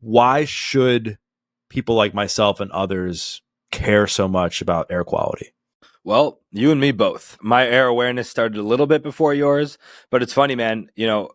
why should people like myself and others care so much about air quality? Well, you and me both. My air awareness started a little bit before yours, but it's funny, man.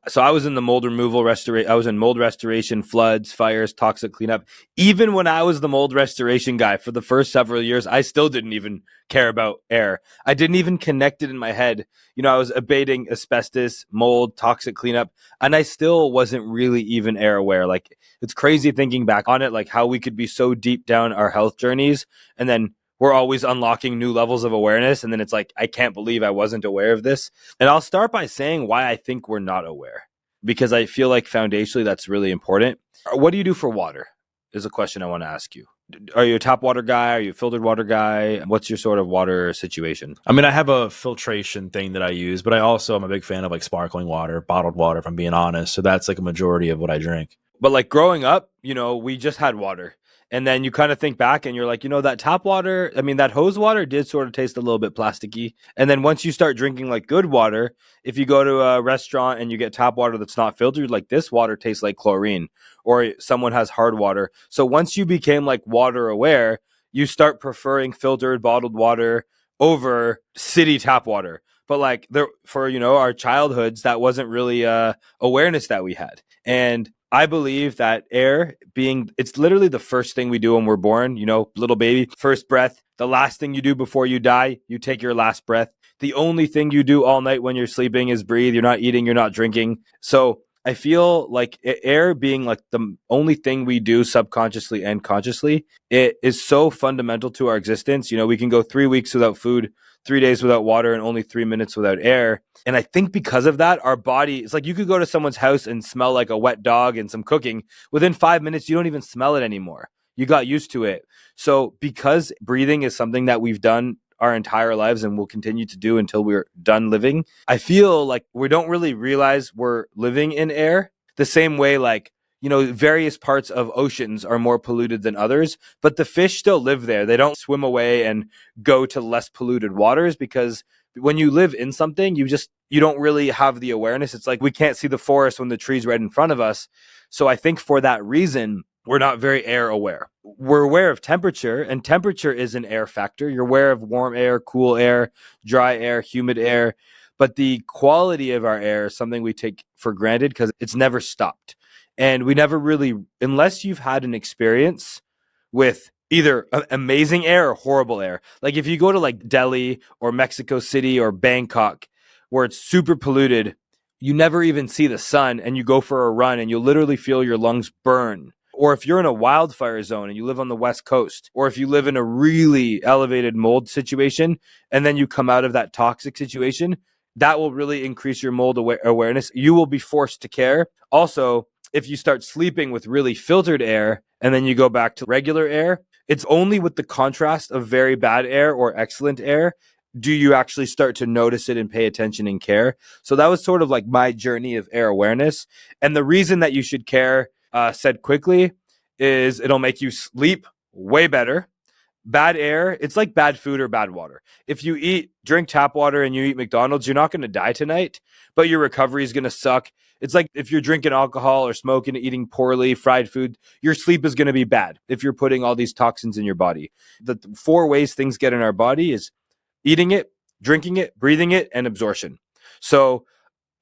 So I was in the mold removal I was in mold restoration, floods, fires, toxic cleanup. Even when I was the mold restoration guy for the first several years, I still didn't even care about air. I didn't even connect it in my head. I was abating asbestos, mold, toxic cleanup, and I still wasn't really even air aware. Like, it's crazy thinking back on it, like how we could be so deep down our health journeys and then we're always unlocking new levels of awareness. And then it's like, I can't believe I wasn't aware of this. And I'll start by saying why I think we're not aware, because I feel like foundationally that's really important. What do you do for water is a question I want to ask you. Are you a tap water guy? Are you a filtered water guy? What's your sort of water situation? I mean, I have a filtration thing that I use, but I also am a big fan of like sparkling water, bottled water, if I'm being honest. So that's like a majority of what I drink. But like growing up, we just had water. And then you kind of think back and you're like, that tap water, I mean, that hose water did sort of taste a little bit plasticky. And then once you start drinking like good water, if you go to a restaurant and you get tap water that's not filtered, like this water tastes like chlorine, or someone has hard water. So once you became like water aware, you start preferring filtered bottled water over city tap water. But like for our childhoods, that wasn't really awareness that we had. And I believe that air it's literally the first thing we do when we're born, little baby, first breath, the last thing you do before you die, you take your last breath. The only thing you do all night when you're sleeping is breathe. You're not eating, you're not drinking. So I feel like air being like the only thing we do subconsciously and consciously, it is so fundamental to our existence. We can go 3 weeks without food, 3 days without water, and only 3 minutes without air. And I think because of that, our body, it's like you could go to someone's house and smell like a wet dog and some cooking. Within 5 minutes, you don't even smell it anymore. You got used to it. So because breathing is something that we've done our entire lives and will continue to do until we're done living, I feel like we don't really realize we're living in air the same way, like, various parts of oceans are more polluted than others, but the fish still live there. They don't swim away and go to less polluted waters, because when you live in something, you don't really have the awareness. It's like we can't see the forest when the tree's right in front of us. So I think for that reason, we're not very air aware. We're aware of temperature, and temperature is an air factor. You're aware of warm air, cool air, dry air, humid air. But the quality of our air is something we take for granted because it's never stopped. And we never really, unless you've had an experience with either amazing air or horrible air. Like if you go to like Delhi or Mexico City or Bangkok, where it's super polluted, you never even see the sun, and you go for a run and you literally feel your lungs burn. Or if you're in a wildfire zone and you live on the West Coast, or if you live in a really elevated mold situation and then you come out of that toxic situation, that will really increase your mold awareness. You will be forced to care. Also, if you start sleeping with really filtered air and then you go back to regular air, it's only with the contrast of very bad air or excellent air do you actually start to notice it and pay attention and care. So that was sort of like my journey of air awareness. And the reason that you should care, said quickly, is it'll make you sleep way better. Bad air, it's like bad food or bad water. If you drink tap water and you eat McDonald's, you're not going to die tonight, but your recovery is going to suck. It's like if you're drinking alcohol or smoking, eating poorly, fried food, your sleep is going to be bad if you're putting all these toxins in your body. The 4 ways things get in our body is eating it, drinking it, breathing it, and absorption. So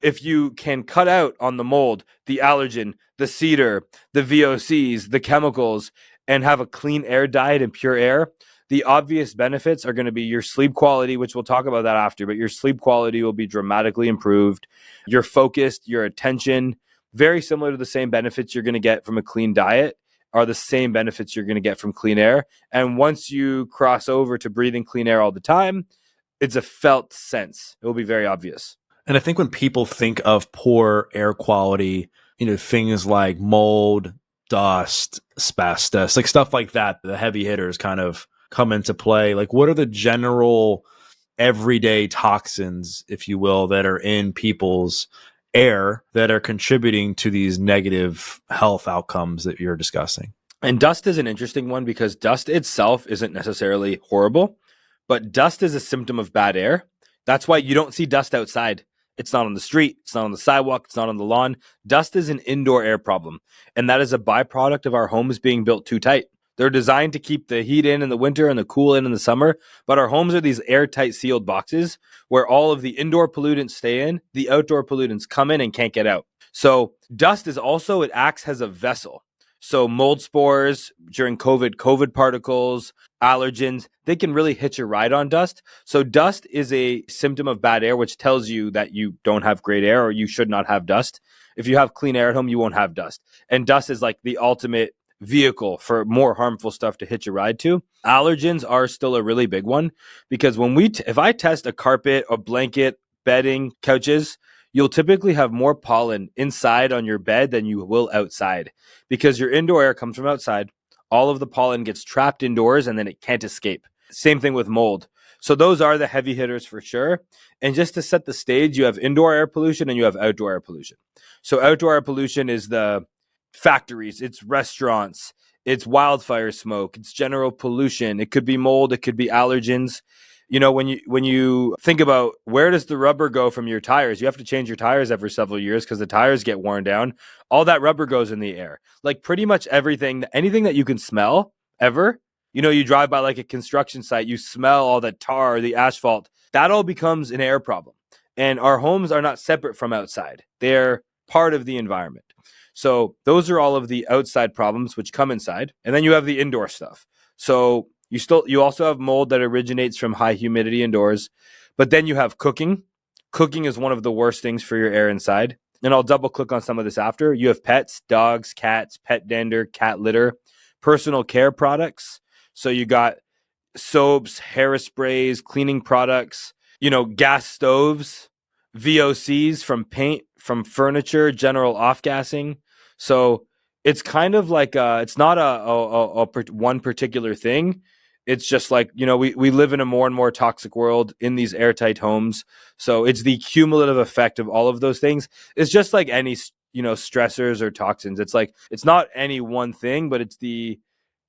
if you can cut out on the mold, the allergen, the cedar, the VOCs, the chemicals, and have a clean air diet and pure air, the obvious benefits are going to be your sleep quality, which we'll talk about that after, but your sleep quality will be dramatically improved. You're focused, your attention, very similar to the same benefits you're going to get from a clean diet are the same benefits you're going to get from clean air. And once you cross over to breathing clean air all the time, it's a felt sense. It will be very obvious. And I think when people think of poor air quality, things like mold, dust, asbestos, like stuff like that, the heavy hitters kind of come into play. Like, what are the general everyday toxins, if you will, that are in people's air that are contributing to these negative health outcomes that you're discussing? And dust is an interesting one because dust itself isn't necessarily horrible, but dust is a symptom of bad air. That's why you don't see dust outside. It's not on the street. It's not on the sidewalk. It's not on the lawn. Dust is an indoor air problem. And that is a byproduct of our homes being built too tight. They're designed to keep the heat in the winter and the cool in the summer. But our homes are these airtight sealed boxes where all of the indoor pollutants stay in. The outdoor pollutants come in and can't get out. So dust is also, it acts as a vessel. So mold spores during COVID particles, allergens, they can really hitch a ride on dust. So dust is a symptom of bad air, which tells you that you don't have great air or you should not have dust. If you have clean air at home, you won't have dust. And dust is like the ultimate vehicle for more harmful stuff to hitch a ride to. Allergens are still a really big one because when if I test a carpet, a blanket, bedding, couches, you'll typically have more pollen inside on your bed than you will outside because your indoor air comes from outside. All of the pollen gets trapped indoors and then it can't escape. Same thing with mold. So those are the heavy hitters for sure. And just to set the stage, you have indoor air pollution and you have outdoor air pollution. So outdoor air pollution is the factories, it's restaurants, it's wildfire smoke, it's general pollution. It could be mold, it could be allergens. When you think about where does the rubber go from your tires, you have to change your tires every several years because the tires get worn down. All that rubber goes in the air. Like pretty much anything that you can smell ever. You drive by like a construction site, you smell all the tar, the asphalt. That all becomes an air problem. And our homes are not separate from outside. They're part of the environment. So those are all of the outside problems which come inside. And then you have the indoor stuff. So you also have mold that originates from high humidity indoors, but then you have cooking. Cooking is one of the worst things for your air inside. And I'll double click on some of this after. You have pets, dogs, cats, pet dander, cat litter, personal care products. So you got soaps, hairsprays, cleaning products, gas stoves, VOCs from paint, from furniture, general off-gassing. So it's kind of like it's not a one particular thing. It's just like, we live in a more and more toxic world in these airtight homes. So it's the cumulative effect of all of those things. It's just like any, stressors or toxins. It's like, it's not any one thing, but it's the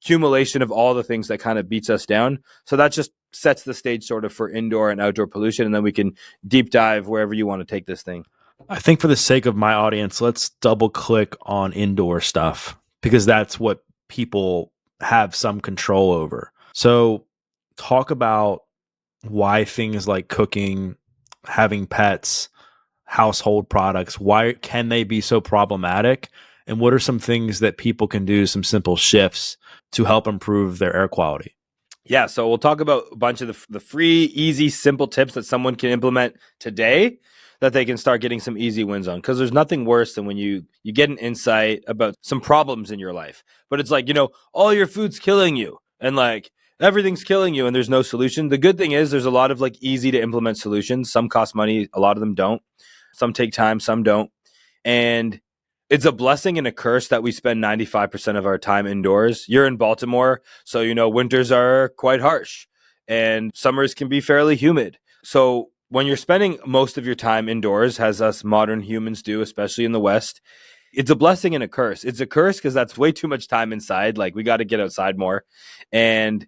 accumulation of all the things that kind of beats us down. So that just sets the stage sort of for indoor and outdoor pollution. And then we can deep dive wherever you want to take this thing. I think for the sake of my audience, let's double click on indoor stuff because that's what people have some control over. So talk about why things like cooking, having pets, household products, why can they be so problematic? And what are some things that people can do, some simple shifts to help improve their air quality? Yeah, so we'll talk about a bunch of the free, easy, simple tips that someone can implement today that they can start getting some easy wins on. Because there's nothing worse than when you get an insight about some problems in your life. But it's like, all your food's killing you and like everything's killing you and there's no solution. The good thing is there's a lot of like easy to implement solutions. Some cost money, a lot of them don't. Some take time, some don't. And it's a blessing and a curse that we spend 95% of our time indoors. You're in Baltimore, so winters are quite harsh and summers can be fairly humid. So when you're spending most of your time indoors, as us modern humans do, especially in the West, it's a blessing and a curse. It's a curse because that's way too much time inside. Like we got to get outside more. And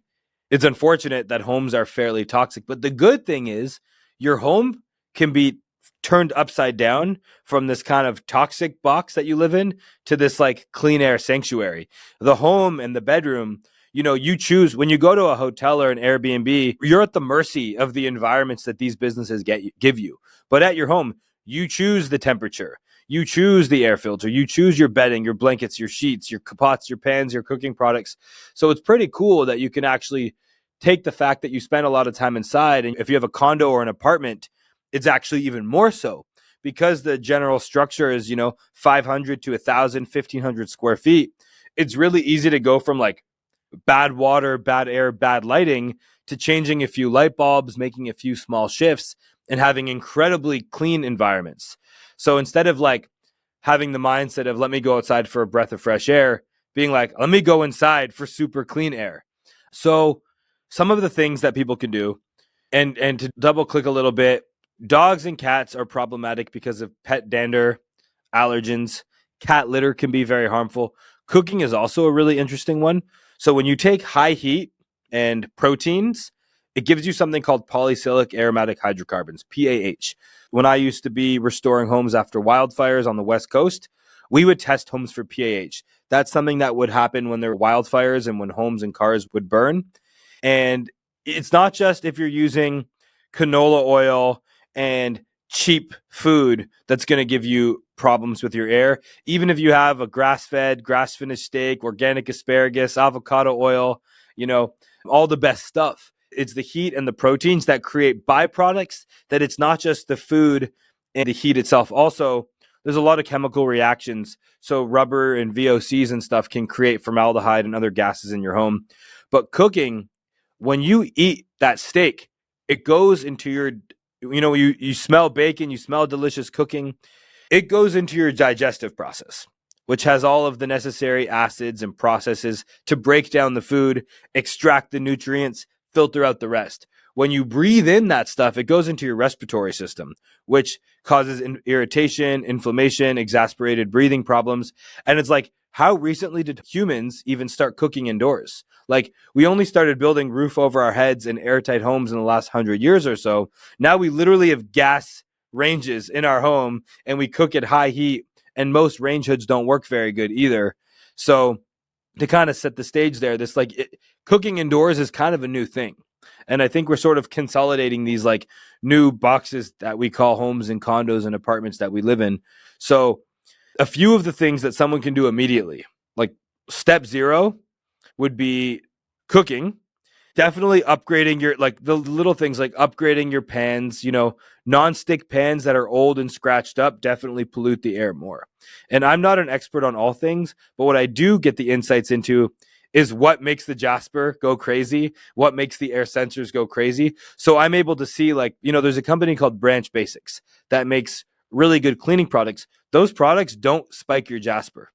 it's unfortunate that homes are fairly toxic. But the good thing is your home can be turned upside down from this kind of toxic box that you live in to this like clean air sanctuary. The home and the bedroom, you choose when you go to a hotel or an Airbnb, you're at the mercy of the environments that these businesses give you. But at your home, you choose the temperature, you choose the air filter, you choose your bedding, your blankets, your sheets, your pots, your pans, your cooking products. So it's pretty cool that you can actually take the fact that you spend a lot of time inside. And if you have a condo or an apartment, it's actually even more so because the general structure is, 500 to 1,000, 1,500 square feet. It's really easy to go from like bad water, bad air, bad lighting to changing a few light bulbs, making a few small shifts and having incredibly clean environments. So instead of like having the mindset of let me go outside for a breath of fresh air, being like, let me go inside for super clean air. So some of the things that people can do and to double click a little bit, dogs and cats are problematic because of pet dander, allergens. Cat litter can be very harmful. Cooking is also a really interesting one. So when you take high heat and proteins it gives you something called polycyclic aromatic hydrocarbons, PAH. When I used to be restoring homes after wildfires on the West Coast, we would test homes for PAH. That's something that would happen when there were wildfires and when homes and cars would burn. And it's not just if you're using canola oil and cheap food that's going to give you problems with your air. Even if you have a grass-fed, grass-finished steak, organic asparagus, avocado oil, all the best stuff. It's the heat and the proteins that create byproducts, that it's not just the food and the heat itself. Also, there's a lot of chemical reactions. So rubber and VOCs and stuff can create formaldehyde and other gases in your home. But cooking, when you eat that steak, it goes into your, you smell bacon, you smell delicious cooking. It goes into your digestive process, which has all of the necessary acids and processes to break down the food, extract the nutrients, filter out the rest. When you breathe in that stuff, it goes into your respiratory system, which causes irritation, inflammation, exasperated breathing problems. And it's like, how recently did humans even start cooking indoors? Like, we only started building roof over our heads and airtight homes in the last 100 years or so. Now we literally have gas ranges in our home and we cook at high heat, and most range hoods don't work very good either. So to kind of set the stage there, cooking indoors is kind of a new thing. And I think we're sort of consolidating these like new boxes that we call homes and condos and apartments that we live in. So a few of the things that someone can do immediately, like step 0 would be cooking. Definitely upgrading your, like, the little things like upgrading your pans. Non-stick pans that are old and scratched up definitely pollute the air more. And I'm not an expert on all things, but what I do get the insights into is what makes the Jaspr go crazy, what makes the air sensors go crazy. So I'm able to see, like, there's a company called Branch Basics that makes really good cleaning products. Those products don't spike your Jaspr,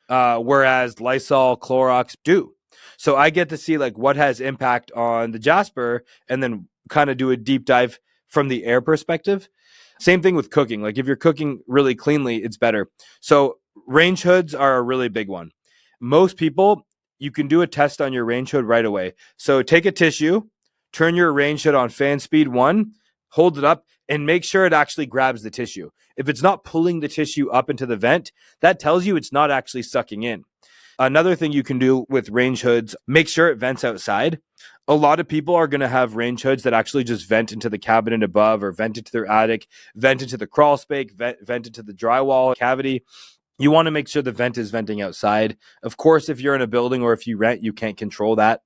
whereas Lysol, Clorox do. So I get to see like what has impact on the Jaspr and then kind of do a deep dive from the air perspective. Same thing with cooking. Like, if you're cooking really cleanly, it's better. So range hoods are a really big one. Most people, you can do a test on your range hood right away. So take a tissue, turn your range hood on fan speed 1, hold it up, and make sure it actually grabs the tissue. If it's not pulling the tissue up into the vent, that tells you it's not actually sucking in. Another thing you can do with range hoods, make sure it vents outside. A lot of people are going to have range hoods that actually just vent into the cabinet above, or vent into their attic, vent into the crawl space, vent into the drywall cavity. You want to make sure the vent is venting outside. Of course, if you're in a building or if you rent, you can't control that.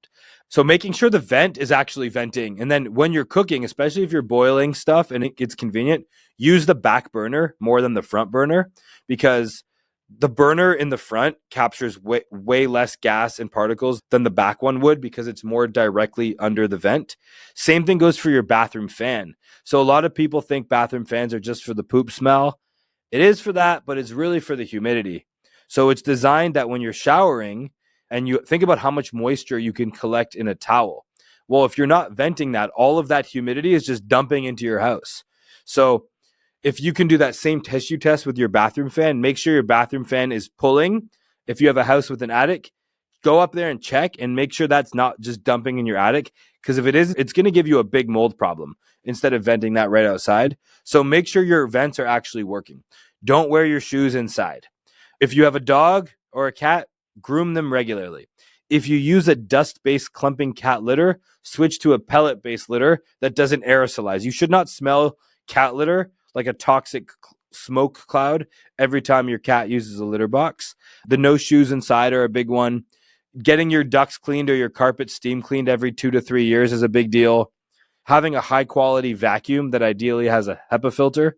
So making sure the vent is actually venting. And then when you're cooking, especially if you're boiling stuff and it's convenient, use the back burner more than the front burner, because the burner in the front captures way less gas and particles than the back one would, because it's more directly under the vent. Same thing goes for your bathroom fan. So a lot of people think bathroom fans are just for the poop smell. It is for that, but it's really for the humidity. So it's designed that when you're showering and you think about how much moisture you can collect in a towel. Well, if you're not venting that, all of that humidity is just dumping into your house. So if you can do that same tissue test with your bathroom fan, make sure your bathroom fan is pulling. If you have a house with an attic, go up there and check and make sure that's not just dumping in your attic. Because if it is, it's going to give you a big mold problem instead of venting that right outside. So make sure your vents are actually working. Don't wear your shoes inside. If you have a dog or a cat, groom them regularly. If you use a dust-based clumping cat litter, switch to a pellet-based litter that doesn't aerosolize. You should not smell cat litter like a toxic smoke cloud every time your cat uses a litter box. The no shoes inside are a big one. Getting your ducts cleaned or your carpet steam cleaned every 2 to 3 years is a big deal. Having a high quality vacuum that ideally has a HEPA filter.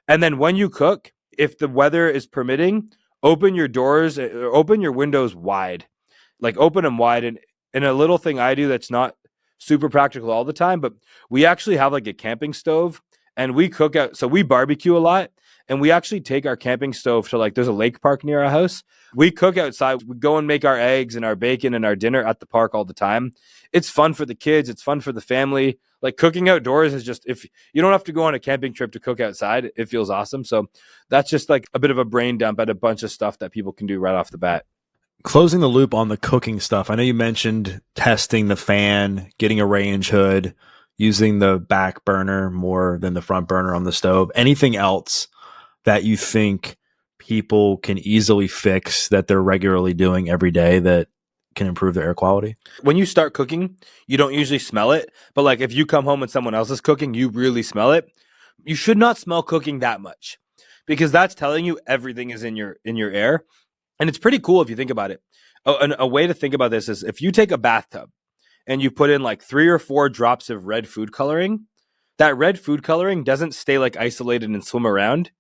And then when you cook, if the weather is permitting, open your doors, open your windows wide. Like, open them wide. And a little thing I do that's not super practical all the time, but we actually have like a camping stove and we cook out. So we barbecue a lot, and we actually take our camping stove to, like, there's a lake park near our house. We cook outside. We go and make our eggs and our bacon and our dinner at the park all the time. It's fun for the kids. It's fun for the family. Like, cooking outdoors is just, if you don't have to go on a camping trip to cook outside, it feels awesome. So that's just like a bit of a brain dump at a bunch of stuff that people can do right off the bat. Closing the loop on the cooking stuff. I know you mentioned testing the fan, getting a range hood, using the back burner more than the front burner on the stove. Anything else that you think people can easily fix that they're regularly doing every day that can improve their air quality? When you start cooking, you don't usually smell it, but like if you come home and someone else is cooking, you really smell it. You should not smell cooking that much because that's telling you everything is in your air. And it's pretty cool if you think about it. A way to think about this is if you take a bathtub and you put in like 3 or 4 drops of red food coloring, that red food coloring doesn't stay like isolated and swim around.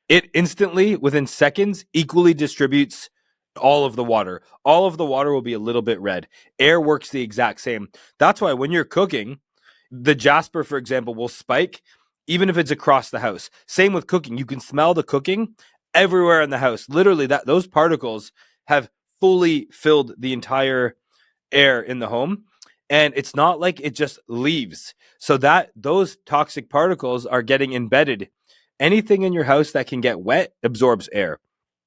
It instantly, within seconds, equally distributes all of the water. All of the water will be a little bit red. Air works the exact same. That's why when you're cooking, the Jaspr, for example, will spike even if it's across the house. Same with cooking. You can smell the cooking everywhere in the house. Literally, that those particles have fully filled the entire air in the home. And it's not like it just leaves. So that those toxic particles are getting embedded. Anything in your house that can get wet absorbs air.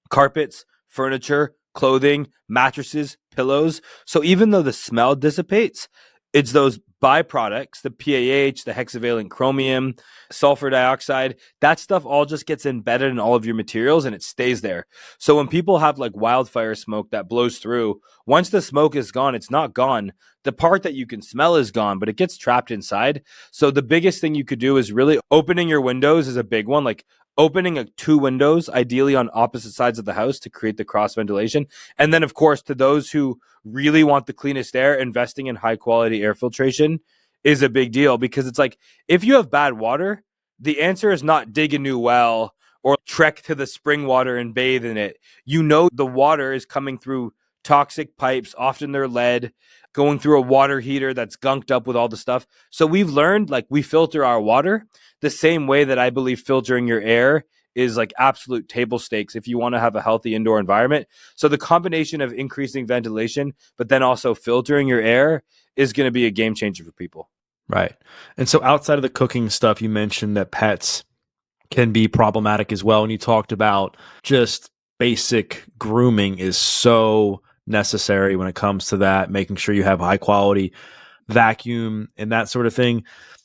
Carpets, furniture, clothing, mattresses, pillows. So even though the smell dissipates, it's those byproducts, the PAH, the hexavalent chromium, sulfur dioxide, that stuff all just gets embedded in all of your materials and it stays there. So when people have like wildfire smoke that blows through, once the smoke is gone, it's not gone. The part that you can smell is gone, but it gets trapped inside. So the biggest thing you could do is really opening your windows is a big one. Like opening 2 windows, ideally on opposite sides of the house to create the cross ventilation. And then, of course, to those who really want the cleanest air, investing in high quality air filtration is a big deal because it's like if you have bad water, the answer is not dig a new well or trek to the spring water and bathe in it. You know, the water is coming through toxic pipes, often they're lead, going through a water heater that's gunked up with all the stuff. So we've learned like we filter our water the same way that I believe filtering your air is like absolute table stakes if you want to have a healthy indoor environment. So the combination of increasing ventilation, but then also filtering your air is going to be a game changer for people. Right. And so outside of the cooking stuff, you mentioned that pets can be problematic as well. And you talked about just basic grooming is so necessary when it comes to that, making sure you have high quality vacuum and that sort of thing.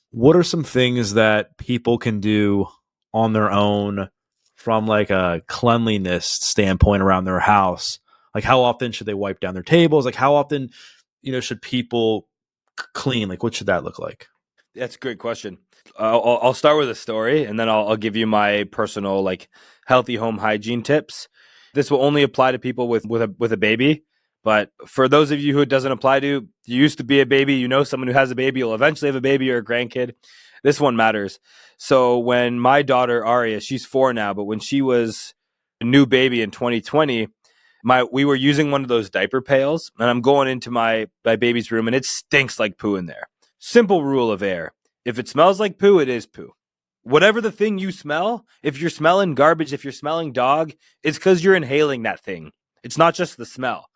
What are some things that people can do on their own from like a cleanliness standpoint around their house? Like how often should they wipe down their tables? Like how often, should people clean? Like what should that look like? That's a great question. I'll start with a story, and then I'll give you my personal like healthy home hygiene tips. This will only apply to people with a baby, but for those of you who it doesn't apply to, you used to be a baby, you know someone who has a baby, you'll eventually have a baby or a grandkid. This one matters. So when my daughter Aria, she's 4 now, but when she was a new baby in 2020, we were using one of those diaper pails, and I'm going into my baby's room, and it stinks like poo in there. Simple rule of air. If it smells like poo, it is poo. Whatever the thing you smell, if you're smelling garbage, if you're smelling dog, it's because you're inhaling that thing. It's not just the smell.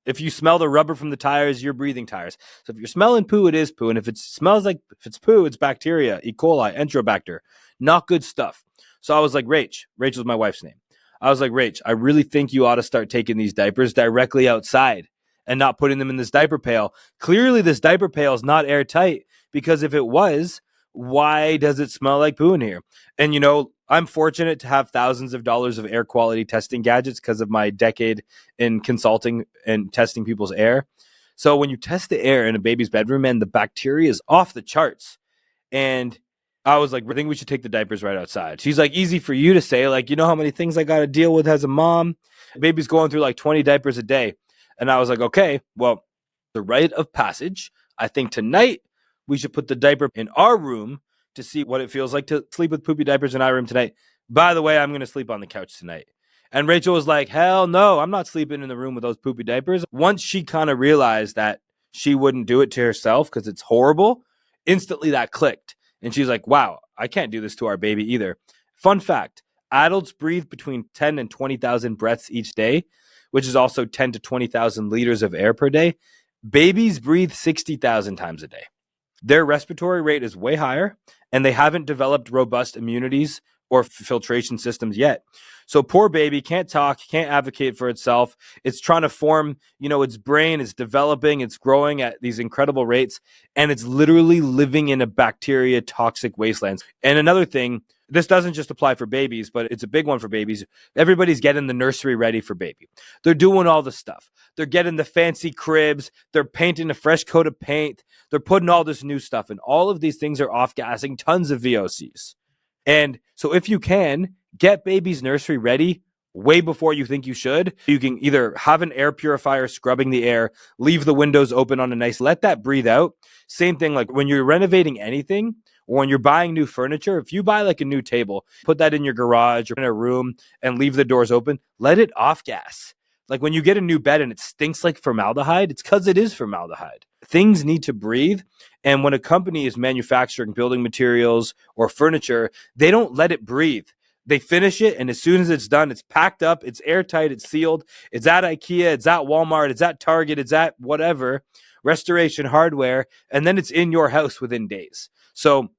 If you smell the rubber from the tires, you're breathing tires. So if you're smelling poo, it is poo. And if it smells like, if it's poo, it's bacteria, E. coli, enterobacter. Not good stuff. So I was like, Rachel's my wife's name. I was like, Rach, I really think you ought to start taking these diapers directly outside and not putting them in this diaper pail. Clearly, this diaper pail is not airtight because if it was, why does it smell like poo in here? And, I'm fortunate to have thousands of dollars of air quality testing gadgets because of my decade in consulting and testing people's air. So when you test the air in a baby's bedroom, man, the bacteria is off the charts. And I was like, I think we should take the diapers right outside. She's like, easy for you to say. Like, you know how many things I got to deal with as a mom? Baby's going through like 20 diapers a day. And I was like, okay, well, the rite of passage. I think tonight we should put the diaper in our room to see what it feels like to sleep with poopy diapers in our room tonight. By the way, I'm going to sleep on the couch tonight. And Rachel was like, hell no, I'm not sleeping in the room with those poopy diapers. Once she kind of realized that she wouldn't do it to herself because it's horrible, instantly that clicked. And she's like, wow, I can't do this to our baby either. Fun fact, adults breathe between 10 and 20,000 breaths each day, which is also 10 to 20,000 liters of air per day. Babies breathe 60,000 times a day. Their respiratory rate is way higher, and they haven't developed robust immunities or filtration systems yet. So poor baby can't talk, can't advocate for itself. It's trying to form, its brain is developing, it's growing at these incredible rates, and it's literally living in a bacteria toxic wasteland. And another thing, this doesn't just apply for babies, but it's a big one for babies. Everybody's getting the nursery ready for baby. They're doing all the stuff. They're getting the fancy cribs. They're painting a fresh coat of paint. They're putting all this new stuff in. All of these things are off-gassing tons of VOCs. And so if you can, get baby's nursery ready way before you think you should. You can either have an air purifier scrubbing the air, leave the windows open on a nice, let that breathe out. Same thing like when you're renovating anything, or when you're buying new furniture, if you buy like a new table, put that in your garage or in a room and leave the doors open, let it off gas. Like when you get a new bed and it stinks like formaldehyde, it's because it is formaldehyde. Things need to breathe. And when a company is manufacturing building materials or furniture, they don't let it breathe. They finish it, and as soon as it's done, it's packed up, it's airtight, it's sealed. It's at IKEA, it's at Walmart, it's at Target, it's at whatever, Restoration Hardware, and then it's in your house within days. So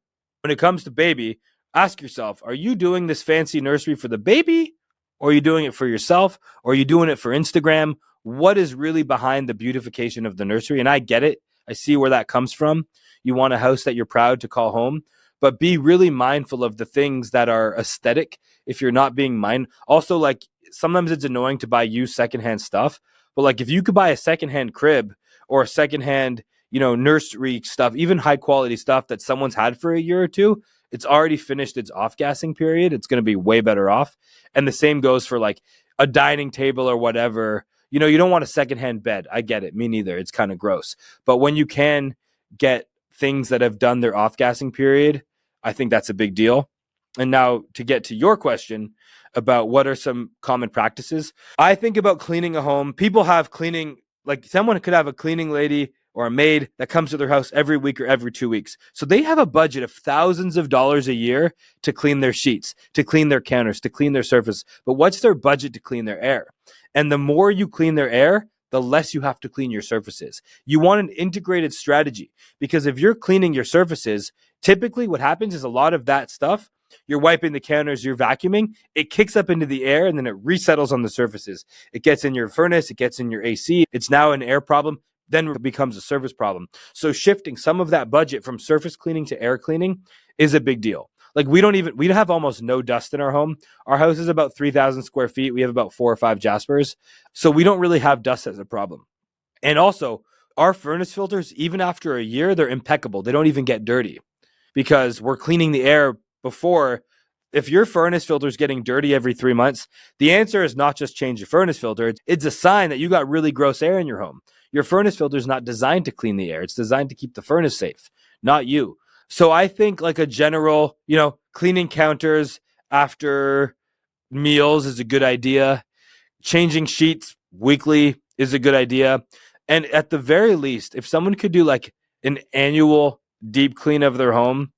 when it comes to baby, ask yourself, are you doing this fancy nursery for the baby, or are you doing it for yourself, or are you doing it for Instagram? What is really behind the beautification of the nursery? And I get it. I see where that comes from. You want a house that you're proud to call home, but be really mindful of the things that are aesthetic if you're not being Also, like sometimes it's annoying to buy used secondhand stuff, but like if you could buy a secondhand crib or a secondhand, nursery stuff, even high quality stuff that someone's had for a year or two, it's already finished its off-gassing period. It's going to be way better off. And the same goes for like a dining table or whatever. You don't want a secondhand bed. I get it. Me neither. It's kind of gross. But when you can get things that have done their off-gassing period, I think that's a big deal. And now to get to your question about what are some common practices, I think about cleaning a home. People have cleaning, like someone could have a cleaning lady or a maid that comes to their house every week or every 2 weeks. So they have a budget of thousands of dollars a year to clean their sheets, to clean their counters, to clean their surface. But what's their budget to clean their air? And the more you clean their air, the less you have to clean your surfaces. You want an integrated strategy, because if you're cleaning your surfaces, typically what happens is a lot of that stuff, you're wiping the counters, you're vacuuming, it kicks up into the air and then it resettles on the surfaces. It gets in your furnace, it gets in your AC. It's now an air problem, then it becomes a surface problem. So shifting some of that budget from surface cleaning to air cleaning is a big deal. Like we have almost no dust in our home. Our house is about 3,000 square feet. We have about 4 or 5 Jaspers. So we don't really have dust as a problem. And also our furnace filters, even after a year, they're impeccable. They don't even get dirty because we're cleaning the air before. If your furnace filter is getting dirty every 3 months, the answer is not just change your furnace filter. It's a sign that you got really gross air in your home. Your furnace filter is not designed to clean the air. It's designed to keep the furnace safe, not you. So I think like a general, cleaning counters after meals is a good idea. Changing sheets weekly is a good idea. And at the very least, if someone could do like an annual deep clean of their home,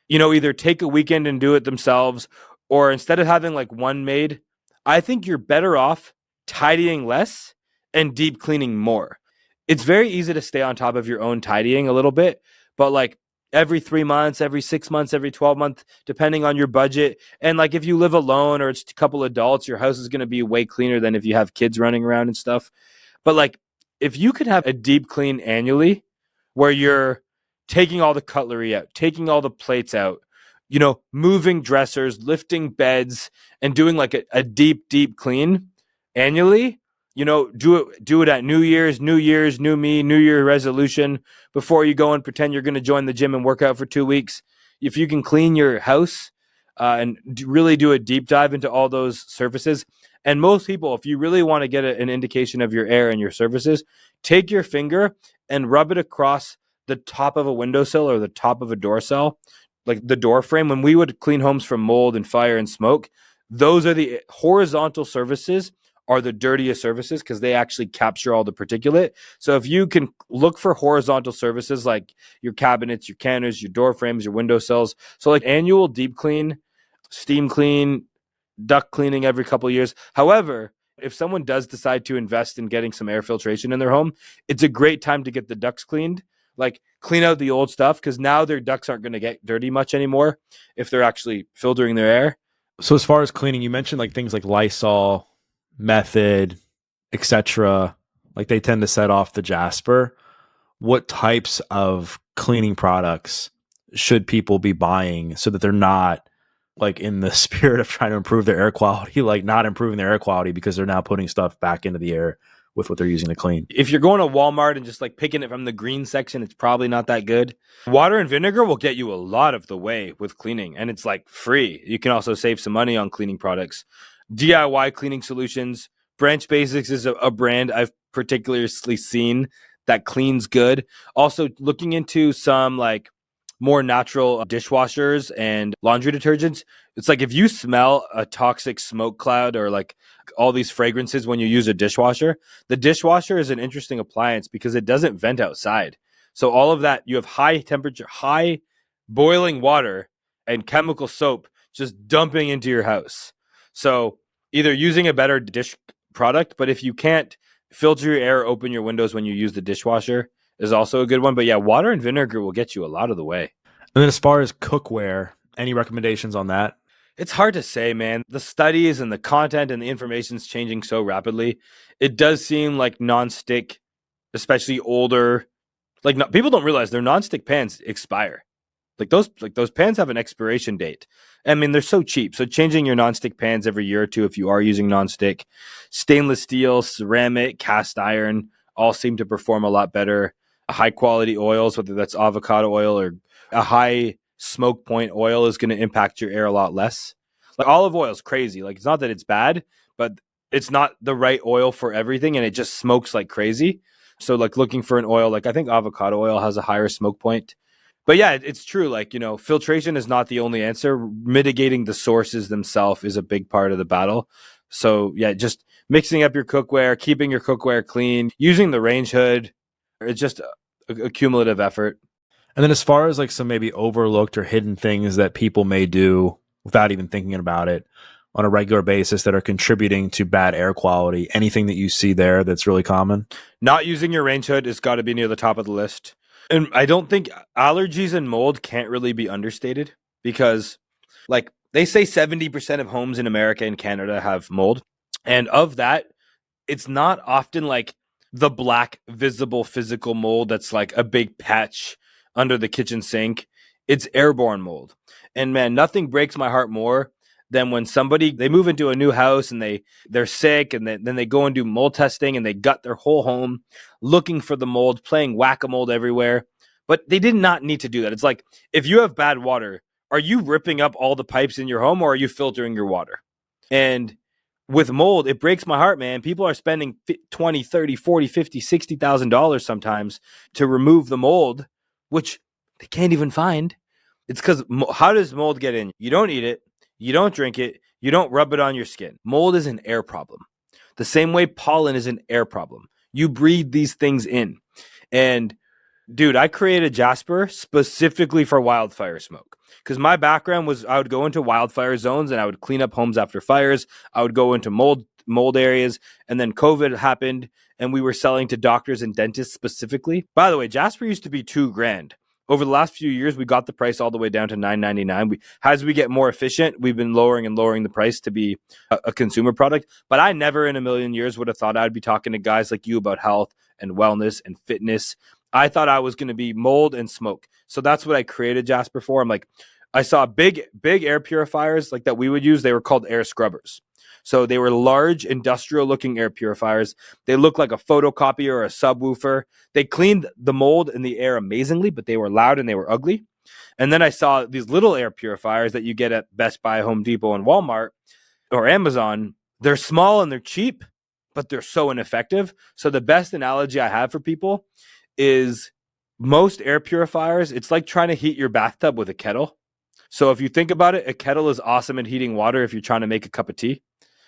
either take a weekend and do it themselves, or instead of having like one maid, I think you're better off tidying less and deep cleaning more. It's very easy to stay on top of your own tidying a little bit, but like every 3 months, every 6 months, every 12 months, depending on your budget. And like if you live alone or it's a couple adults, your house is going to be way cleaner than if you have kids running around and stuff. But like if you could have a deep clean annually where you're taking all the cutlery out, taking all the plates out, moving dressers, lifting beds, and doing like a deep clean annually, do it at New Year's, new me, New Year resolution before you go and pretend you're going to join the gym and work out for 2 weeks. If you can clean your house and really do a deep dive into all those surfaces. And most people, if you really want to get an indication of your air and your surfaces, take your finger and rub it across the top of a windowsill or the top of a door sill, like the door frame. When we would clean homes from mold and fire and smoke, those are the horizontal surfaces are the dirtiest surfaces because they actually capture all the particulate. So if you can look for horizontal surfaces like your cabinets, your counters, your door frames, your windowsills. So like annual deep clean, steam clean, duct cleaning every couple of years. However, if someone does decide to invest in getting some air filtration in their home, it's a great time to get the ducts cleaned. Like clean out the old stuff because now their ducts aren't going to get dirty much anymore if they're actually filtering their air. So as far as cleaning, you mentioned like things like Lysol, Method, etc. Like they tend to set off the Jaspr. What types of cleaning products should people be buying so that they're not like in the spirit of trying to improve their air quality, like not improving their air quality because they're now putting stuff back into the air with what they're using to clean? If you're going to Walmart and just like picking it from the green section, it's probably not that good. Water and vinegar will get you a lot of the way with cleaning, and it's like free. You can also save some money on cleaning products. DIY cleaning solutions. Branch Basics is a brand I've particularly seen that cleans good. Also, looking into some like more natural dishwashers and laundry detergents. It's like if you smell a toxic smoke cloud or like all these fragrances when you use a dishwasher, the dishwasher is an interesting appliance because it doesn't vent outside. So all of that, you have high temperature, high boiling water and chemical soap just dumping into your house. So either using a better dish product, but if you can't filter your air, open your windows when you use the dishwasher is also a good one. But yeah, water and vinegar will get you a lot of the way. And then as far as cookware, any recommendations on that? It's hard to say, man. The studies and the content and the information is changing so rapidly. It does seem like nonstick, especially older, like no, people don't realize their nonstick pans expire. Like those pans have an expiration date. I mean, they're so cheap. So changing your nonstick pans every year or two if you are using nonstick, stainless steel, ceramic, cast iron all seem to perform a lot better. High quality oils, whether that's avocado oil or a high smoke point oil, is going to impact your air a lot less. Like olive oil is crazy. Like it's not that it's bad, but it's not the right oil for everything, and it just smokes like crazy. So like looking for an oil, like I think avocado oil has a higher smoke point. But yeah, it's true. Like, filtration is not the only answer. Mitigating the sources themselves is a big part of the battle. So yeah, just mixing up your cookware, keeping your cookware clean, using the range hood. It's just a cumulative effort. And then as far as like some maybe overlooked or hidden things that people may do without even thinking about it on a regular basis that are contributing to bad air quality, anything that you see there that's really common? Not using your range hood has got to be near the top of the list. And I don't think allergies and mold can't really be understated because, like, they say 70% of homes in America and Canada have mold. And of that, it's not often like the black, visible, physical mold that's like a big patch under the kitchen sink. It's airborne mold. And man, nothing breaks my heart more than when somebody they move into a new house and they're sick and then they go and do mold testing and they gut their whole home looking for the mold, playing whack-a-mole everywhere. But they did not need to do that. It's like if you have bad water, are you ripping up all the pipes in your home or are you filtering your water? And with mold, it breaks my heart, man. People are spending 20, 30, 40, 50, $60,000 sometimes to remove the mold, which they can't even find. It's because how does mold get in? You don't eat it, you don't drink it, you don't rub it on your skin. Mold is an air problem. The same way pollen is an air problem. You breathe these things in. And dude, I created Jaspr specifically for wildfire smoke because my background was I would go into wildfire zones and I would clean up homes after fires. I would go into mold areas, and then COVID happened and we were selling to doctors and dentists specifically. By the way, Jaspr used to be $2,000. Over the last few years, we got the price all the way down to $9.99. As we get more efficient, we've been lowering the price to be a consumer product. But I never in a million years would have thought I'd be talking to guys like you about health and wellness and fitness. I thought I was going to be mold and smoke. So that's what I created Jaspr for. I'm like, I saw big air purifiers like that we would use. They were called air scrubbers. So they were large industrial looking air purifiers. They looked like a photocopier or a subwoofer. They cleaned the mold in the air amazingly, but they were loud and they were ugly. And then I saw these little air purifiers that you get at Best Buy, Home Depot, and Walmart or Amazon. They're small and they're cheap, but they're so ineffective. So the best analogy I have for people is most air purifiers, it's like trying to heat your bathtub with a kettle. So if you think about it, a kettle is awesome at heating water if you're trying to make a cup of tea,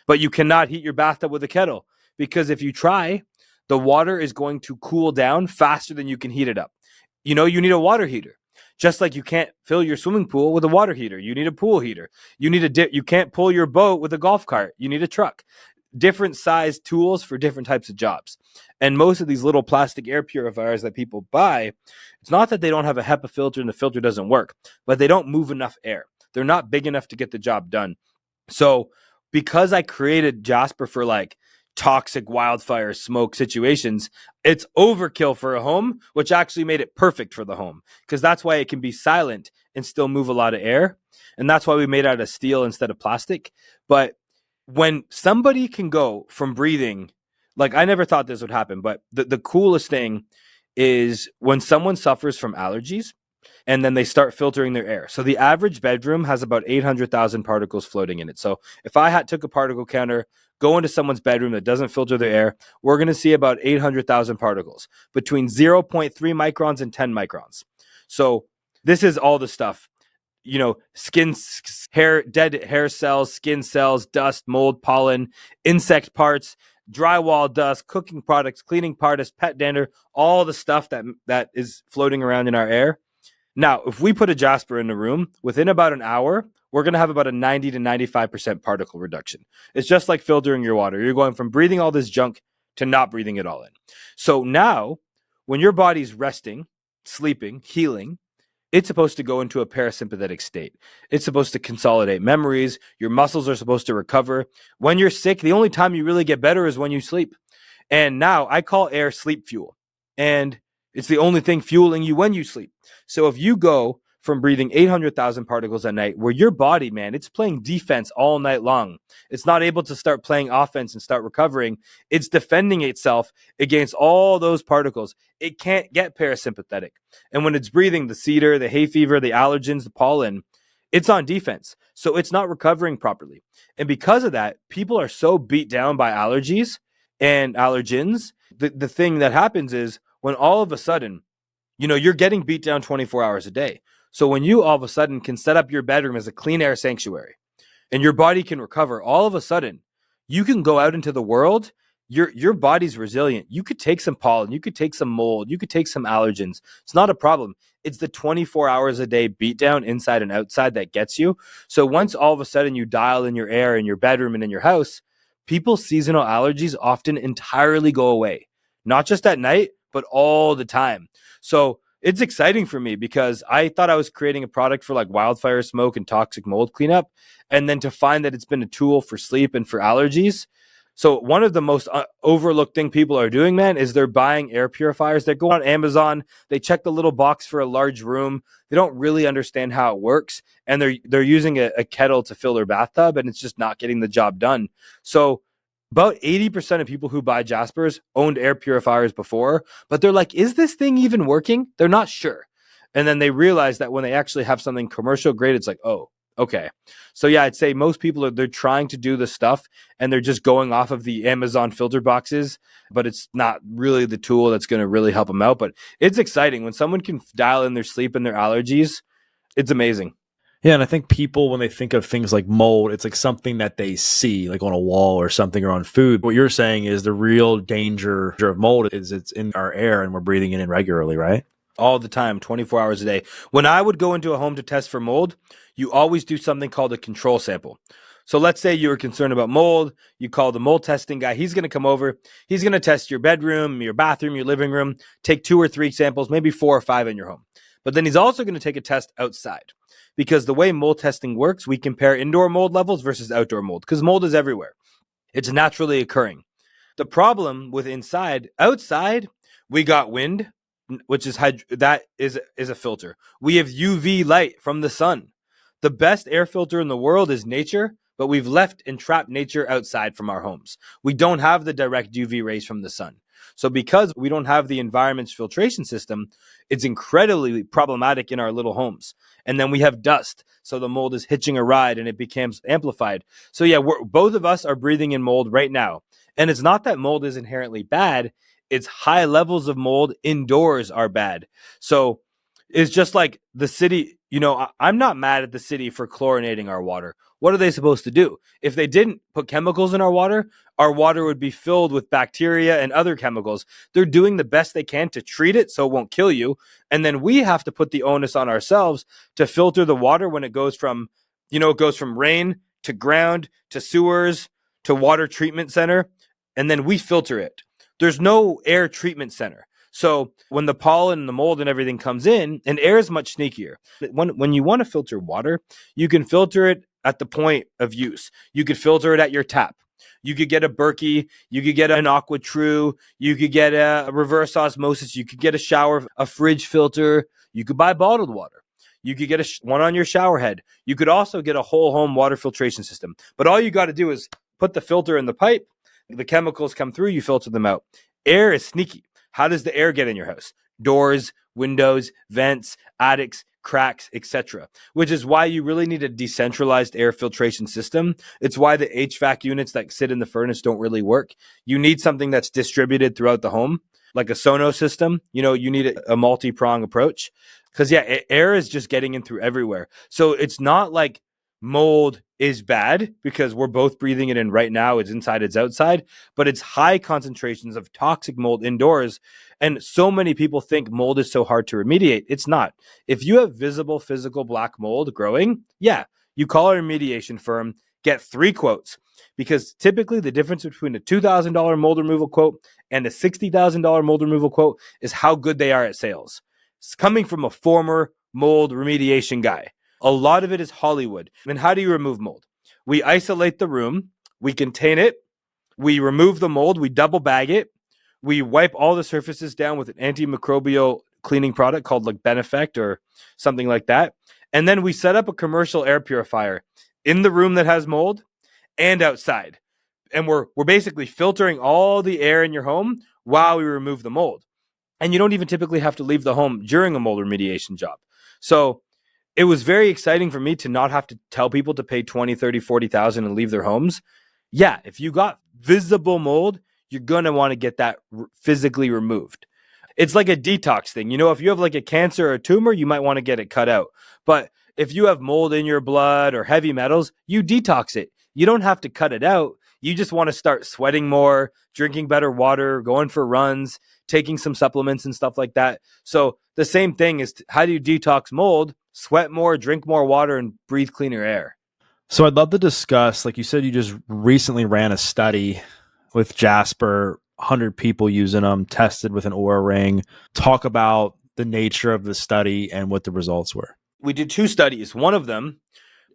but you cannot heat your bathtub with a kettle because if you try, the water is going to cool down faster than you can heat it up. You need a water heater. Just like you can't fill your swimming pool with a water heater. You need a pool heater. You can't pull your boat with a golf cart. You need a truck. Different size tools for different types of jobs. And most of these little plastic air purifiers that people buy, it's not that they don't have a HEPA filter and the filter doesn't work, but they don't move enough air. They're not big enough to get the job done. So because I created Jaspr for like toxic wildfire smoke situations, it's overkill for a home, which actually made it perfect for the home, because that's why it can be silent and still move a lot of air. And that's why we made it out of steel instead of plastic. But when somebody can go from breathing, like I never thought this would happen, but the coolest thing is when someone suffers from allergies and then they start filtering their air. So the average bedroom has about 800,000 particles floating in it. So if I took a particle counter, go into someone's bedroom that doesn't filter their air, we're going to see about 800,000 particles between 0.3 microns and 10 microns. So this is all the stuff, skin, hair, dead hair cells, skin cells, dust, mold, pollen, insect parts, drywall dust, cooking products, cleaning products, pet dander, all the stuff that is floating around in our air. Now, if we put a Jaspr in the room, within about an hour, we're going to have about a 90 to 95% particle reduction. It's just like filtering your water. You're going from breathing all this junk to not breathing it all in. So now, when your body's resting, sleeping, healing, it's supposed to go into a parasympathetic state. It's supposed to consolidate memories. Your muscles are supposed to recover. When you're sick, the only time you really get better is when you sleep. And now I call air sleep fuel. And it's the only thing fueling you when you sleep. So if you go from breathing 800,000 particles a night, where your body, man, it's playing defense all night long. It's not able to start playing offense and start recovering. It's defending itself against all those particles. It can't get parasympathetic. And when it's breathing the cedar, the hay fever, the allergens, the pollen, it's on defense. So it's not recovering properly. And because of that, people are so beat down by allergies and allergens. The thing that happens is when all of a sudden, you're getting beat down 24 hours a day. So when you all of a sudden can set up your bedroom as a clean air sanctuary and your body can recover, all of a sudden you can go out into the world. Your body's resilient. You could take some pollen, you could take some mold, you could take some allergens. It's not a problem. It's the 24 hours a day beat down inside and outside that gets you. So once all of a sudden you dial in your air in your bedroom and in your house, people's seasonal allergies often entirely go away. Not just at night, but all the time. So it's exciting for me because I thought I was creating a product for like wildfire smoke and toxic mold cleanup. And then to find that it's been a tool for sleep and for allergies. So one of the most overlooked thing people are doing, man, is they're buying air purifiers. They go on Amazon, they check the little box for a large room. They don't really understand how it works. And they're using a kettle to fill their bathtub, and it's just not getting the job done. So about 80% of people who buy Jaspers owned air purifiers before, but they're like, is this thing even working? They're not sure. And then they realize that when they actually have something commercial grade, it's like, oh, okay. So yeah, I'd say most people they're trying to do this stuff and they're just going off of the Amazon filter boxes, but it's not really the tool that's going to really help them out. But it's exciting when someone can dial in their sleep and their allergies. It's amazing. Yeah, and I think people, when they think of things like mold, it's like something that they see, like on a wall or something or on food. What you're saying is the real danger of mold is it's in our air and we're breathing it in regularly, right? All the time, 24 hours a day. When I would go into a home to test for mold, you always do something called a control sample. So let's say you were concerned about mold. You call the mold testing guy. He's going to come over. He's going to test your bedroom, your bathroom, your living room, take 2 or 3 samples, maybe 4 or 5 in your home. But then he's also going to take a test outside. Because the way mold testing works, we compare indoor mold levels versus outdoor mold, because mold is everywhere. It's naturally occurring. The problem with outside, we got wind, which is that is a filter. We have UV light from the sun. The best air filter in the world is nature, but we've left and trapped nature outside from our homes. We don't have the direct UV rays from the sun. So because we don't have the environment's filtration system, it's incredibly problematic in our little homes. And then we have dust. So the mold is hitching a ride and it becomes amplified. So yeah, both of us are breathing in mold right now. And it's not that mold is inherently bad. It's high levels of mold indoors are bad. So it's just like the city, I'm not mad at the city for chlorinating our water. What are they supposed to do? If they didn't put chemicals in our water would be filled with bacteria and other chemicals. They're doing the best they can to treat it so it won't kill you. And then we have to put the onus on ourselves to filter the water when it goes from, rain to ground to sewers to water treatment center. And then we filter it. There's no air treatment center. So when the pollen and the mold and everything comes in, and air is much sneakier. When you want to filter water, you can filter it at the point of use. You could filter it at your tap. You could get a Berkey, you could get an AquaTrue, you could get a reverse osmosis, you could get a shower, a fridge filter, you could buy bottled water. You could get one on your shower head. You could also get a whole home water filtration system. But all you got to do is put the filter in the pipe, the chemicals come through, you filter them out. Air is sneaky. How does the air get in your house? Doors, windows, vents, attics, cracks, etc. Which is why you really need a decentralized air filtration system. It's why the HVAC units that sit in the furnace don't really work. You need something that's distributed throughout the home, like a Sonos system. You need a multi-prong approach. Because, air is just getting in through everywhere. So it's not like mold is bad because we're both breathing it in right now. It's inside, it's outside, but it's high concentrations of toxic mold indoors. And so many people think mold is so hard to remediate. It's not. If you have visible physical black mold growing, you call a remediation firm, get 3 quotes. Because typically the difference between a $2,000 mold removal quote and a $60,000 mold removal quote is how good they are at sales. It's coming from a former mold remediation guy. A lot of it is Hollywood. And how do you remove mold? We isolate the room, we contain it, we remove the mold, we double bag it, we wipe all the surfaces down with an antimicrobial cleaning product called like Benefect or something like that. And then we set up a commercial air purifier in the room that has mold and outside. And we're basically filtering all the air in your home while we remove the mold. And you don't even typically have to leave the home during a mold remediation job. So it was very exciting for me to not have to tell people to pay 20, 30, 40,000 and leave their homes. Yeah, if you got visible mold, you're going to want to get that physically removed. It's like a detox thing. If you have like a cancer or a tumor, you might want to get it cut out. But if you have mold in your blood or heavy metals, you detox it. You don't have to cut it out. You just want to start sweating more, drinking better water, going for runs, taking some supplements and stuff like that. So the same thing is, how do you detox mold? Sweat more, drink more water, and breathe cleaner air. So I'd love to discuss, like you said, you just recently ran a study with Jaspr, 100 people using them, tested with an Oura ring. Talk about the nature of the study and what the results were. We did 2 studies. One of them,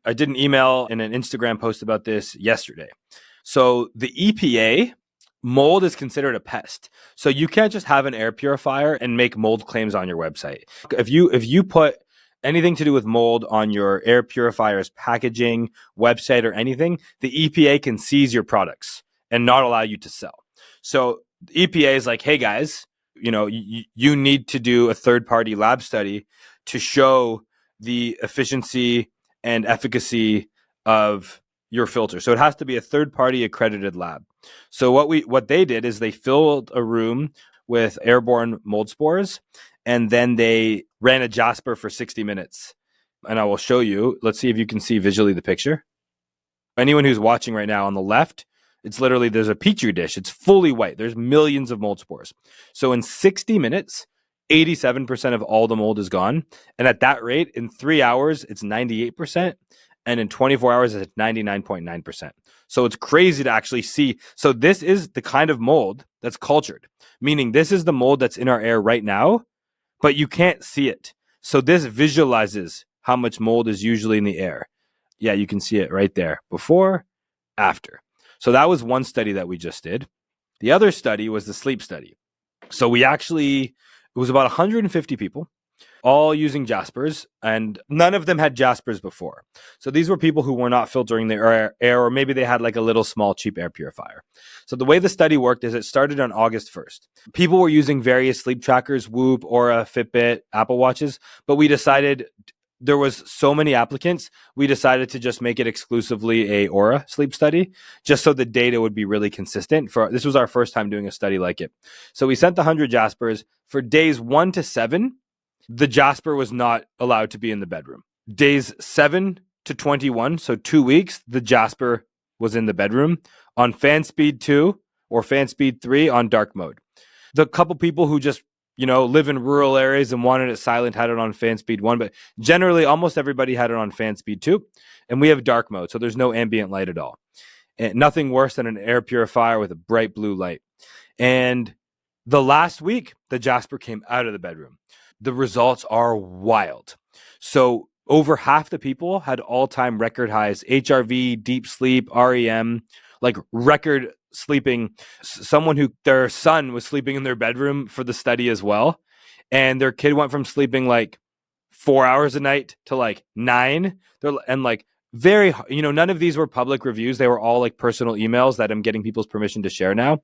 I did an email and an Instagram post about this yesterday. So the EPA, mold is considered a pest. So you can't just have an air purifier and make mold claims on your website. If you put anything to do with mold on your air purifier's packaging, website, or anything, the EPA can seize your products and not allow you to sell. So the EPA is like, hey guys, you need to do a third-party lab study to show the efficiency and efficacy of your filter. So it has to be a third-party accredited lab. So what they did is they filled a room with airborne mold spores, and then they ran a Jaspr for 60 minutes. And I will show you. Let's see if you can see visually the picture. Anyone who's watching right now on the left, it's literally, there's a petri dish. It's fully white. There's millions of mold spores. So in 60 minutes, 87% of all the mold is gone. And at that rate, in 3 hours, it's 98%. And in 24 hours, it's 99.9%. So it's crazy to actually see. So this is the kind of mold that's cultured, meaning this is the mold that's in our air right now, but you can't see it. So this visualizes how much mold is usually in the air. Yeah, you can see it right there. Before, after. So that was one study that we just did. The other study was the sleep study. So it was about 150 people, all using Jaspers, and none of them had Jaspers before. So these were people who were not filtering their air, or maybe they had like a little small cheap air purifier. So the way the study worked is it started on August 1st. People were using various sleep trackers, Whoop, Oura, Fitbit, Apple Watches, but we decided there was so many applicants, we decided to just make it exclusively a Oura sleep study, just so the data would be really consistent. This was our first time doing a study like it. So we sent the 100 Jaspers. For days 1 to 7, the Jaspr was not allowed to be in the bedroom. Days 7 to 21, so 2 weeks, the Jaspr was in the bedroom on fan speed 2 or fan speed 3 on dark mode. The couple people who just live in rural areas and wanted it silent had it on fan speed 1, but generally almost everybody had it on fan speed 2. And we have dark mode, so there's no ambient light at all. And nothing worse than an air purifier with a bright blue light. And the last week, the Jaspr came out of the bedroom. The results are wild. So over half the people had all-time record highs, HRV, deep sleep, REM, like record sleeping. Someone who their son was sleeping in their bedroom for the study as well, and their kid went from sleeping like 4 hours a night to like 9. And like very, none of these were public reviews. They were all like personal emails that I'm getting people's permission to share now,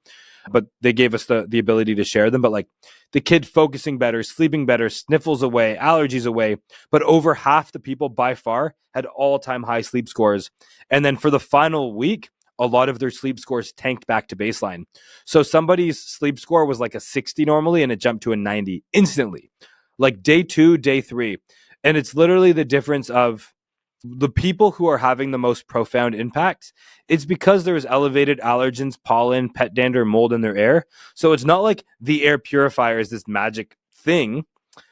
but they gave us the ability to share them. But like the kid focusing better, sleeping better, sniffles away, allergies away. But over half the people by far had all-time high sleep scores. And then for the final week, a lot of their sleep scores tanked back to baseline. So somebody's sleep score was like a 60 normally, and it jumped to a 90 instantly, like day 2, day 3. And it's literally the difference of the people who are having the most profound impacts. It's because there's elevated allergens, pollen, pet dander, mold in their air. So it's not like the air purifier is this magic thing,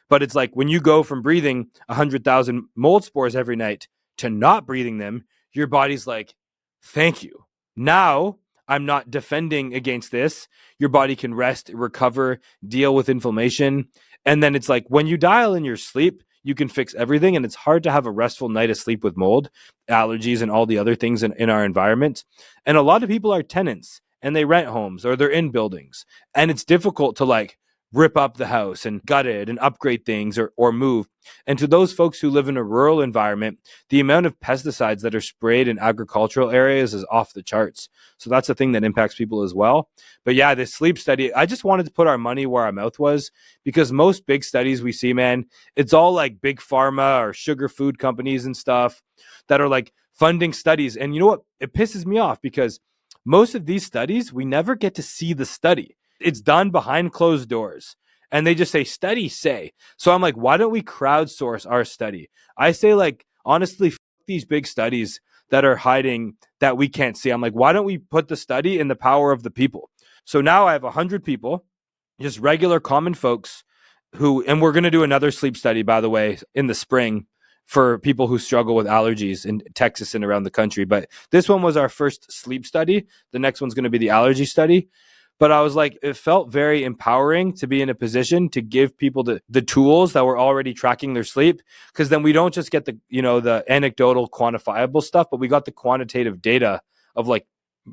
but it's like when you go from breathing 100,000 mold spores every night to not breathing them, your body's like, thank you. Now I'm not defending against this. Your body can rest, recover, deal with inflammation. And then it's like when you dial in your sleep, you can fix everything. And it's hard to have a restful night of sleep with mold, allergies, and all the other things in our environment. And a lot of people are tenants and they rent homes or they're in buildings. And it's difficult to like rip up the house and gut it and upgrade things or move. And to those folks who live in a rural environment, the amount of pesticides that are sprayed in agricultural areas is off the charts. So that's a thing that impacts people as well. But yeah, this sleep study, I just wanted to put our money where our mouth was, because most big studies we see, man, it's all like big pharma or sugar food companies and stuff that are like funding studies. And you know what? It pisses me off because most of these studies, we never get to see the study. It's done behind closed doors. And they just say, study say. So I'm like, why don't we crowdsource our study? I say, like, honestly, these big studies that are hiding that we can't see. I'm like, why don't we put the study in the power of the people? So now I have 100 people, just regular common folks who, and we're going to do another sleep study, by the way, in the spring for people who struggle with allergies in Texas and around the country. But this one was our first sleep study. The next one's going to be the allergy study. But I was like, it felt very empowering to be in a position to give people the tools that were already tracking their sleep. Because then we don't just get the anecdotal quantifiable stuff, but we got the quantitative data of like,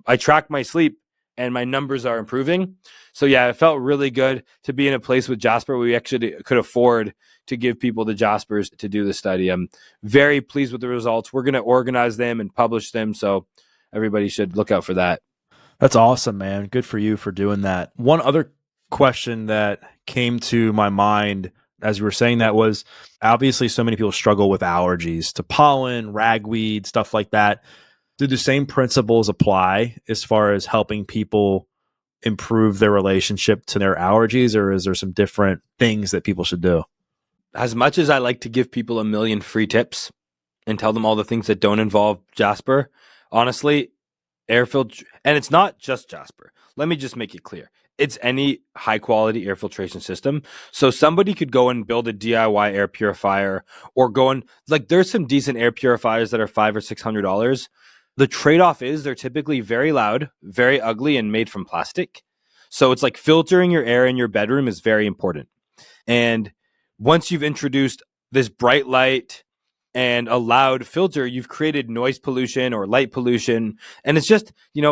I track my sleep and my numbers are improving. So yeah, it felt really good to be in a place with Jaspr where we actually could afford to give people the Jaspers to do the study. I'm very pleased with the results. We're going to organize them and publish them. So everybody should look out for that. That's awesome, man. Good for you for doing that. One other question that came to my mind as you were saying that was, obviously so many people struggle with allergies to pollen, ragweed, stuff like that. Do the same principles apply as far as helping people improve their relationship to their allergies, or is there some different things that people should do? As much as I like to give people a million free tips and tell them all the things that don't involve Jaspr, honestly, air filter, and it's not just Jaspr. Let me just make it clear. It's any high quality air filtration system. So somebody could go and build a DIY air purifier, or go and like, there's some decent air purifiers that are $500 or $600. The trade-off is they're typically very loud, very ugly, and made from plastic. So it's like filtering your air in your bedroom is very important. And once you've introduced this bright light and a loud filter, you've created noise pollution or light pollution. And it's just,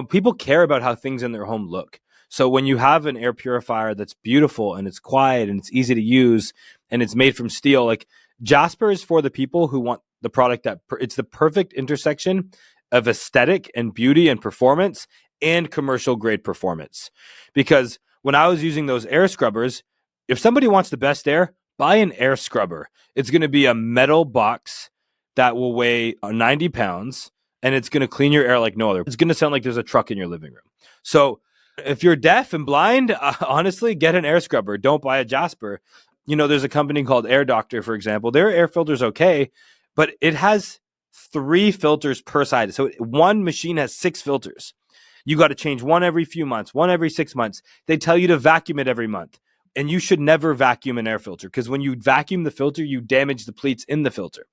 people care about how things in their home look. So when you have an air purifier that's beautiful and it's quiet and it's easy to use and it's made from steel, like Jaspr is for the people who want the product that it's the perfect intersection of aesthetic and beauty and performance and commercial grade performance. Because when I was using those air scrubbers, if somebody wants the best air, buy an air scrubber. It's going to be a metal box that will weigh 90 pounds, and it's going to clean your air like no other. It's going to sound like there's a truck in your living room. So if you're deaf and blind, honestly, get an air scrubber. Don't buy a Jaspr. There's a company called Air Doctor, for example. Their air filter's okay, but it has 3 filters per side. So one machine has 6 filters. You got to change one every few months, one every 6 months. They tell you to vacuum it every month. And you should never vacuum an air filter, because when you vacuum the filter, you damage the pleats in the filter.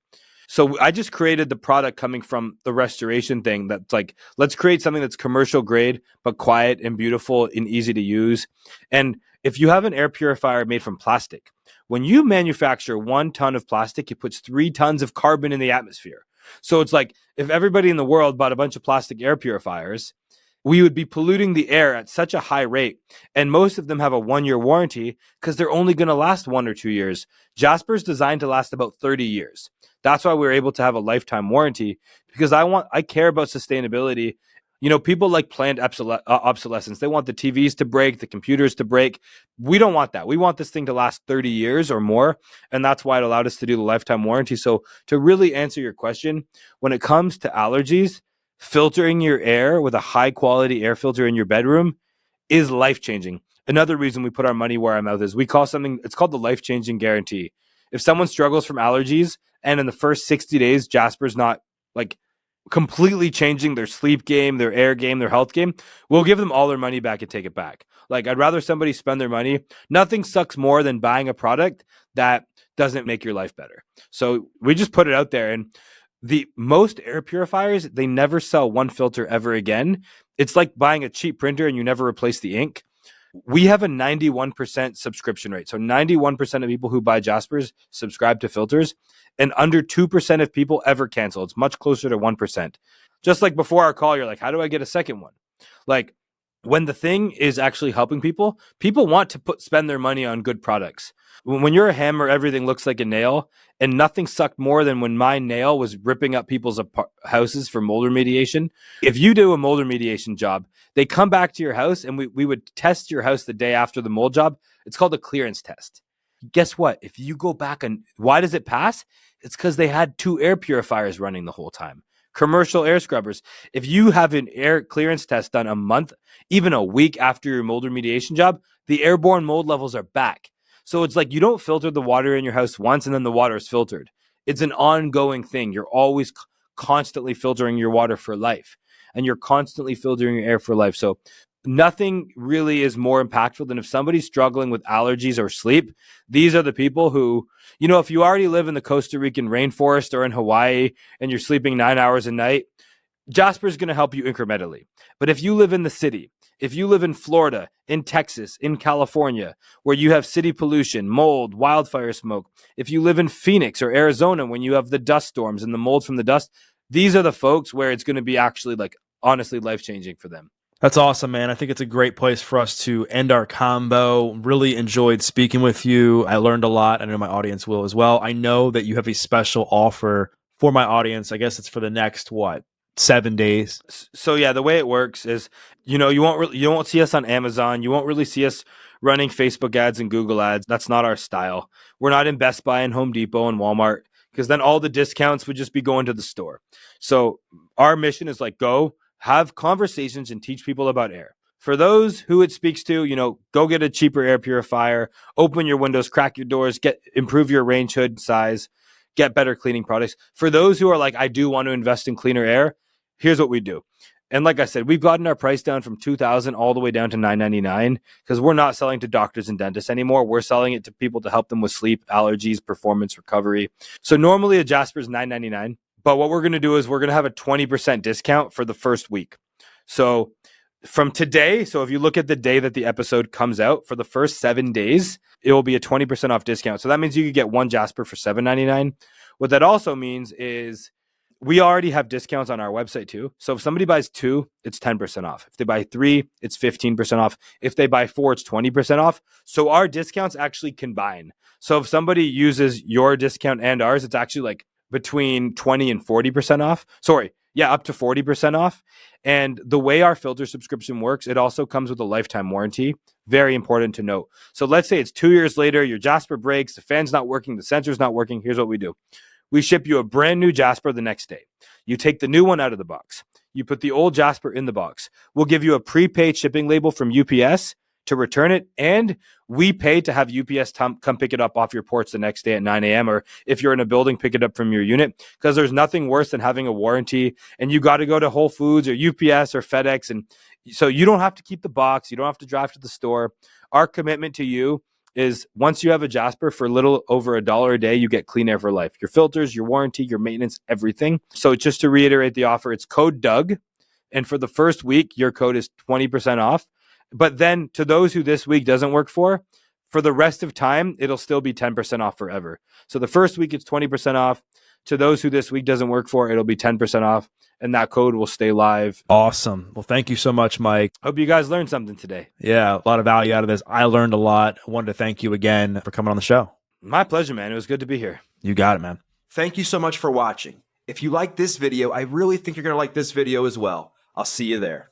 So I just created the product coming from the restoration thing that's like, let's create something that's commercial grade, but quiet and beautiful and easy to use. And if you have an air purifier made from plastic, When you manufacture 1 ton of plastic, it puts 3 tons of carbon in the atmosphere. So it's like if everybody in the world bought a bunch of plastic air purifiers, we would be polluting the air at such a high rate. And most of them have a 1-year warranty because they're only going to last 1 or 2 years. Jasper's designed to last about 30 years. That's why we're able to have a lifetime warranty, because I care about sustainability. People like planned obsolescence. They want the TVs to break, the computers to break. We don't want that. We want this thing to last 30 years or more. And that's why it allowed us to do the lifetime warranty. So to really answer your question, when it comes to allergies, filtering your air with a high quality air filter in your bedroom is life-changing. Another reason we put our money where our mouth is, it's called the life-changing guarantee. If someone struggles from allergies and in the first 60 days, Jasper's not like completely changing their sleep game, their air game, their health game, we'll give them all their money back and take it back. Like, I'd rather somebody spend their money. Nothing sucks more than buying a product that doesn't make your life better. So we just put it out there. And the most air purifiers, they never sell one filter ever again. It's like buying a cheap printer and you never replace the ink. We have a 91% subscription rate. So 91% of people who buy Jaspers subscribe to filters, and under 2% of people ever cancel. It's much closer to 1%. Just like before our call, you're like, how do I get a second one? Like, when the thing is actually helping people want to spend their money on good products. When you're a hammer, everything looks like a nail, and nothing sucked more than when my nail was ripping up people's houses for mold remediation. If you do a mold remediation job, they come back to your house and we would test your house the day after the mold job. It's called a clearance test. Guess what? If you go back and why does it pass? It's because they had 2 air purifiers running the whole time. Commercial air scrubbers. If you have an air clearance test done a month, even a week after your mold remediation job, the airborne mold levels are back. So it's like you don't filter the water in your house once and then the water is filtered. It's an ongoing thing. You're always constantly filtering your water for life, and you're constantly filtering your air for life. So nothing really is more impactful than if somebody's struggling with allergies or sleep. These are the people who, if you already live in the Costa Rican rainforest or in Hawaii and you're sleeping 9 hours a night, Jasper is going to help you incrementally. But if you live in the city, if you live in Florida, in Texas, in California, where you have city pollution, mold, wildfire smoke, if you live in Phoenix or Arizona, when you have the dust storms and the mold from the dust, these are the folks where it's going to be actually honestly life-changing for them. That's awesome, man. I think it's a great place for us to end our combo. Really enjoyed speaking with you. I learned a lot. I know my audience will as well. I know that you have a special offer for my audience. I guess it's for the next, 7 days. So yeah, the way it works is, you won't see us on Amazon. You won't really see us running Facebook ads and Google ads. That's not our style. We're not in Best Buy and Home Depot and Walmart, because then all the discounts would just be going to the store. So our mission is go have conversations and teach people about air. For those who it speaks to, go get a cheaper air purifier, open your windows, crack your doors, improve your range hood size, get better cleaning products. For those who are like, I do want to invest in cleaner air, here's what we do. And like I said, we've gotten our price down from $2,000 all the way down to $999, because we're not selling to doctors and dentists anymore. We're selling it to people to help them with sleep, allergies, performance, recovery. So normally a Jaspr is $999, but what we're going to do is we're going to have a 20% discount for the first week. So from today, so if you look at the day that the episode comes out, for the first 7 days, it will be a 20% off discount. So that means you could get 1 Jaspr for $799. What that also means is we already have discounts on our website too. So if somebody buys 2, it's 10% off. If they buy 3, it's 15% off. If they buy 4, it's 20% off. So our discounts actually combine. So if somebody uses your discount and ours, it's actually between 20 and 40% off. Up to 40% off. And the way our filter subscription works, it also comes with a lifetime warranty. Very important to note. So let's say it's 2 years later, your Jaspr breaks, the fan's not working, the sensor's not working. Here's what we do. We ship you a brand new Jaspr the next day. You take the new one out of the box. You put the old Jaspr in the box. We'll give you a prepaid shipping label from UPS to return it, and we pay to have UPS come pick it up off your porch the next day at 9 a.m. Or if you're in a building, pick it up from your unit, because there's nothing worse than having a warranty and you got to go to Whole Foods or UPS or FedEx. And so you don't have to keep the box. You don't have to drive to the store. Our commitment to you is once you have a Jaspr, for a little over $1 a day, you get clean air for life. Your filters, your warranty, your maintenance, everything. So just to reiterate the offer, it's code Doug. And for the first week, your code is 20% off. But then to those who this week doesn't work for For the rest of time, it'll still be 10% off forever. So the first week, it's 20% off. To those who this week doesn't work for, it'll be 10% off. And that code will stay live. Awesome. Well, thank you so much, Mike. Hope you guys learned something today. Yeah, a lot of value out of this. I learned a lot. I wanted to thank you again for coming on the show. My pleasure, man. It was good to be here. You got it, man. Thank you so much for watching. If you like this video, I really think you're going to like this video as well. I'll see you there.